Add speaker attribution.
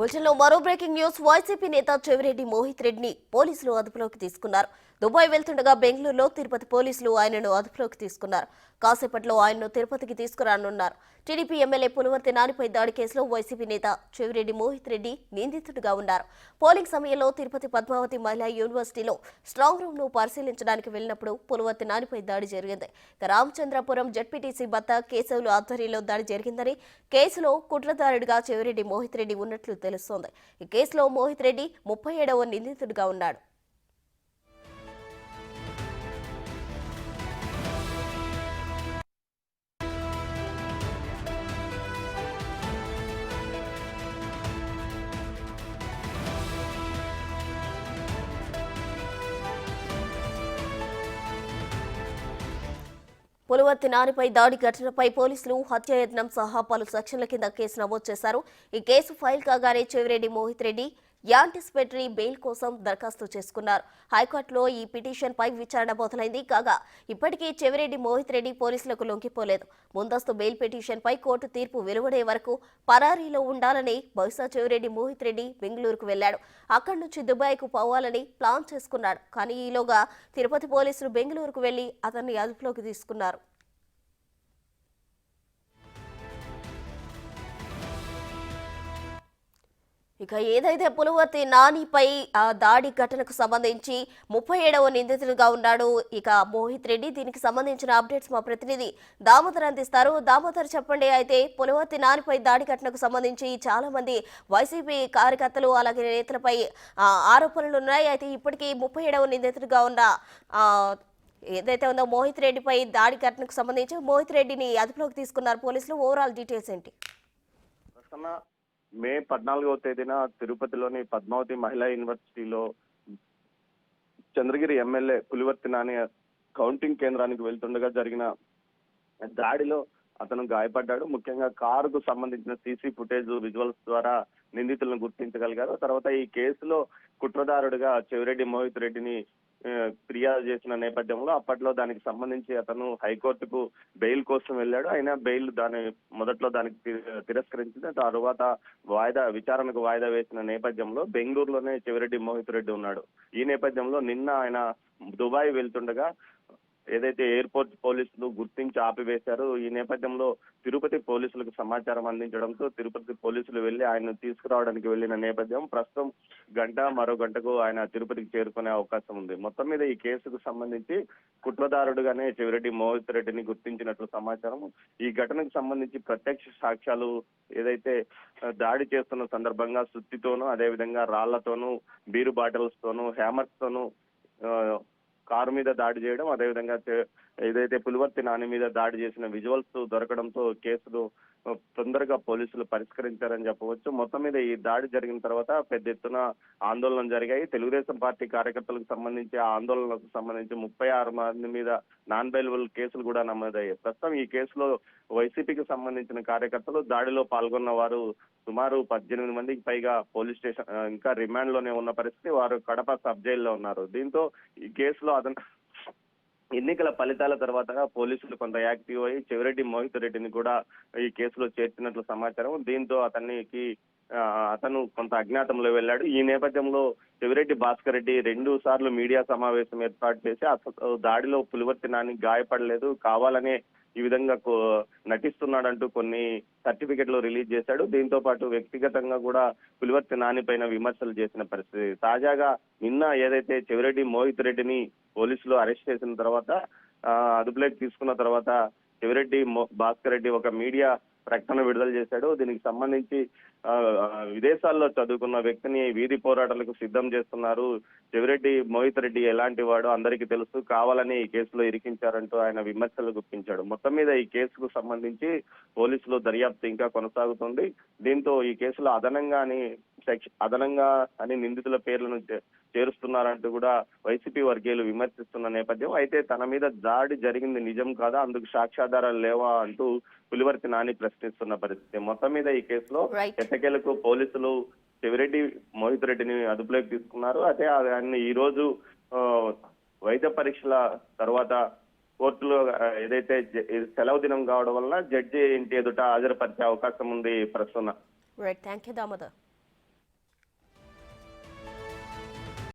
Speaker 1: బులెటిన్లో మరో breaking news. YCP నేత చెవిరెడ్డి మోహిత్ రెడ్డిని పోలీసులు అదుపులోకి తీసుకున్నారు. దుబాయ్ వెళ్తుండగా బెంగళూరులో తిరుపతి పోలీసులు ఆయనను అదుపులోకి తీసుకున్నారు. కాసేపట్లో ఆయన్ను తిరుపతికి తీసుకురానున్నారు. టీడీపీ ఎమ్మెల్యే పులివర్తి నానిపై దాడి కేసులో వైసీపీ నేత చెవిరెడ్డి మోహిత్ రెడ్డి నిందితుడిగా ఉన్నారు. పోలింగ్ సమయంలో తిరుపతి పద్మావతి మహిళా యూనివర్సిటీలో స్ట్రాంగ్ రూమ్ ను పరిశీలించడానికి వెళ్లినప్పుడు పులివర్తి నానిపై దాడి జరిగింది. రామచంద్రపురం జడ్పీటీసీ భర్త కేశవులు ఆధ్వర్యంలో దాడి జరిగిందని, కేసులో కుట్రదారుడిగా చెవిరెడ్డి మోహిత్ రెడ్డి ఉన్నట్లు తెలుస్తోంది. ఈ కేసులో మోహిత్ రెడ్డి 37వ నిందితుడిగా ఉన్నాడు. పులివర్తి నానిపై దాడి ఘటనపై పోలీసులు హత్యాయత్నం సహా పలు సెక్షన్ల కింద కేసు నమోదు చేశారు. ఈ కేసు ఫైల్ కాగానే చెవిరెడ్డి మోహిత్ రెడ్డి యాంటిసిపేటరీ బెయిల్ కోసం దరఖాస్తు చేసుకున్నారు. హైకోర్టులో ఈ పిటిషన్ పై విచారణ మొదలైంది కాగా ఇప్పటికీ చెవిరెడ్డి మోహిత్ రెడ్డి పోలీసులకు లొంగిపోలేదు. ముందస్తు బెయిల్ పిటిషన్ పై కోర్టు తీర్పు వెలువడే వరకు పరారీలో ఉండాలని బహుశా చెవిరెడ్డి మోహిత్ రెడ్డి బెంగళూరుకు వెళ్లాడు. అక్కడి నుంచి దుబాయ్కు పోవాలని ప్లాన్ చేసుకున్నాడు. కానీ ఈలోగా తిరుపతి పోలీసులు బెంగళూరుకు వెళ్లి అతన్ని అదుపులోకి తీసుకున్నారు. ఇక ఏదైతే పులివర్తి నానిపై దాడి ఘటనకు సంబంధించి 37వ నిందితుడిగా ఉన్నాడు ఇక మోహిత్ రెడ్డి. దీనికి సంబంధించిన అప్డేట్స్ మా ప్రతినిధి దామోదర్ అందిస్తారు. దామోదర్, చెప్పండి. అయితే పులివర్తి నానిపై దాడి ఘటనకు సంబంధించి చాలా మంది వైసీపీ కార్యకర్తలు అలాగే నేతలపై ఆరోపణలు ఉన్నాయి. అయితే ఇప్పటికీ 37వ నిందితుడిగా ఉన్న ఏదైతే ఉందో మోహిత్ రెడ్డిపై దాడి ఘటనకు సంబంధించి మోహిత్ రెడ్డిని అదుపులోకి తీసుకున్నారు పోలీసులు. ఓవరాల్ డీటెయిల్స్ ఏంటి?
Speaker 2: మే 14వ తేదీన తిరుపతిలోని పద్మావతి మహిళా యూనివర్సిటీలో చంద్రగిరి ఎమ్మెల్యే పులివర్తి నాని కౌంటింగ్ కేంద్రానికి వెళ్తుండగా జరిగిన దాడిలో అతను గాయపడ్డాడు. ముఖ్యంగా కారుకు సంబంధించిన సీసీ ఫుటేజ్ విజువల్స్ ద్వారా నిందితులను గుర్తించగలిగారు. తర్వాత ఈ కేసులో కుట్రదారుడిగా చెవిరెడ్డి మోహిత్ రెడ్డిని ఫిర్యాదు చేసిన నేపథ్యంలో అప్పట్లో దానికి సంబంధించి అతను హైకోర్టుకు బెయిల్ కోసం వెళ్ళాడు. అయినా బెయిల్ మొదట్లో దానికి తిరస్కరించింది. తరువాత విచారణకు వాయిదా వేసిన నేపథ్యంలో బెంగళూరులోనే చెవిరెడ్డి మోహిత్ రెడ్డి ఉన్నాడు. ఈ నేపథ్యంలో నిన్న ఆయన దుబాయ్ వెళ్తుండగా ఏదైతే ఎయిర్పోర్ట్ పోలీసులు గుర్తించి ఆపివేశారు. ఈ నేపథ్యంలో తిరుపతి పోలీసులకు సమాచారం అందించడంతో తిరుపతి పోలీసులు వెళ్లి ఆయన తీసుకురావడానికి వెళ్లిన నేపథ్యం. ప్రస్తుతం మరో గంటకు ఆయన తిరుపతికి చేరుకునే అవకాశం ఉంది. మొత్తం మీద ఈ కేసుకు సంబంధించి కుట్రదారుడుగానే చెవిరెడ్డి మోహిత్ రెడ్డిని గుర్తించినట్లు సమాచారం. ఈ ఘటనకు సంబంధించి ప్రత్యక్ష సాక్ష్యాలు ఏదైతే దాడి చేస్తున్న సందర్భంగా సుత్తితోనూ అదేవిధంగా రాళ్లతోనూ బీరు బాటిల్స్ తోనూ హ్యామర్స్ తోనూ కారు మీద దాడి చేయడం, అదేవిధంగా ఏదైతే పులివర్తి నాని మీద దాడి చేసిన విజువల్స్ దొరకడంతో కేసును తొందరగా పోలీసులు పరిష్కరించారని చెప్పవచ్చు. మొత్తం మీద ఈ దాడి జరిగిన తర్వాత పెద్ద ఎత్తున ఆందోళనలు జరిగాయి. తెలుగుదేశం పార్టీ కార్యకర్తలకు సంబంధించి ఆ ఆందోళనకు సంబంధించి 36 మంది మీద నాన్ బెయిలబుల్ కేసులు కూడా నమోదయ్యాయి. ప్రస్తుతం ఈ కేసులో వైసీపీకి సంబంధించిన కార్యకర్తలు, దాడిలో పాల్గొన్న వారు సుమారు 18 మందికి పైగా పోలీస్ స్టేషన్ ఇంకా రిమాండ్ లోనే ఉన్న పరిస్థితి. వారు కడప సబ్ జైల్లో ఉన్నారు. దీంతో ఈ కేసులో ఎన్నికల ఫలితాల తర్వాత పోలీసులు కొంత యాక్టివ్ అయ్యి చెవిరెడ్డి మోహిత్ రెడ్డిని కూడా ఈ కేసులో చేర్చినట్లు సమాచారం. దీంతో అతను కొంత అజ్ఞాతంలో వెళ్ళాడు. ఈ నేపథ్యంలో చెవిరెడ్డి భాస్కర్ రెడ్డి 2 సార్లు మీడియా సమావేశం ఏర్పాటు చేసి అసలు దాడిలో పులివర్తి నాని గాయపడలేదు, కావాలనే ఈ విధంగా నటిస్తున్నాడంటూ కొన్ని సర్టిఫికెట్లు రిలీజ్ చేశాడు. దీంతో పాటు వ్యక్తిగతంగా కూడా పులివర్తి నాని పైన విమర్శలు చేసిన పరిస్థితి. తాజాగా నిన్న ఏదైతే చెవిరెడ్డి మోహిత్ రెడ్డిని పోలీసులు అరెస్ట్ చేసిన తర్వాత అదుపులోకి తీసుకున్న తర్వాత చెవిరెడ్డి భాస్కర్ రెడ్డి ఒక మీడియా ప్రకటన విడుదల చేశాడు. దీనికి సంబంధించి విదేశాల్లో చదువుకున్న వ్యక్తిని వీధి పోరాటాలకు సిద్ధం చేస్తున్నారు, చెవిరెడ్డి మోహిత్ రెడ్డి ఎలాంటి వాడు అందరికీ తెలుసు, కావాలని ఈ కేసులో ఇరికించారంటూ ఆయన విమర్శలు గుప్పించాడు. మొత్తం మీద ఈ కేసుకు సంబంధించి పోలీసులు దర్యాప్తు ఇంకా కొనసాగుతుంది. దీంతో ఈ కేసులో అదనంగా అని నిందితుల పేర్లను చేరుస్తున్నారంటూ కూడా వైసీపీ వర్గీయులు విమర్శిస్తున్న నేపథ్యం. అయితే తన మీద దాడి జరిగింది నిజం కాదా, అందుకు సాక్ష్యాధారాలు లేవా అంటూ పులివర్తి నాని ప్రశ్నిస్తున్న పరిస్థితి. మొత్తం మీద ఈ కేసులో ఎట్టకేలకు పోలీసులు చెవిరెడ్డి మోహిత్ రెడ్డిని అదుపులోకి తీసుకున్నారు. అయితే ఆయన్ని ఈ రోజు వైద్య పరీక్షల తర్వాత కోర్టులో ఏదైతే సెలవు దినం కావడం వలన జడ్జి ఇంటి ఎదుట హాజరుపరిచే అవకాశం ఉంది ప్రస్తుతం.
Speaker 1: Thank you Damodar.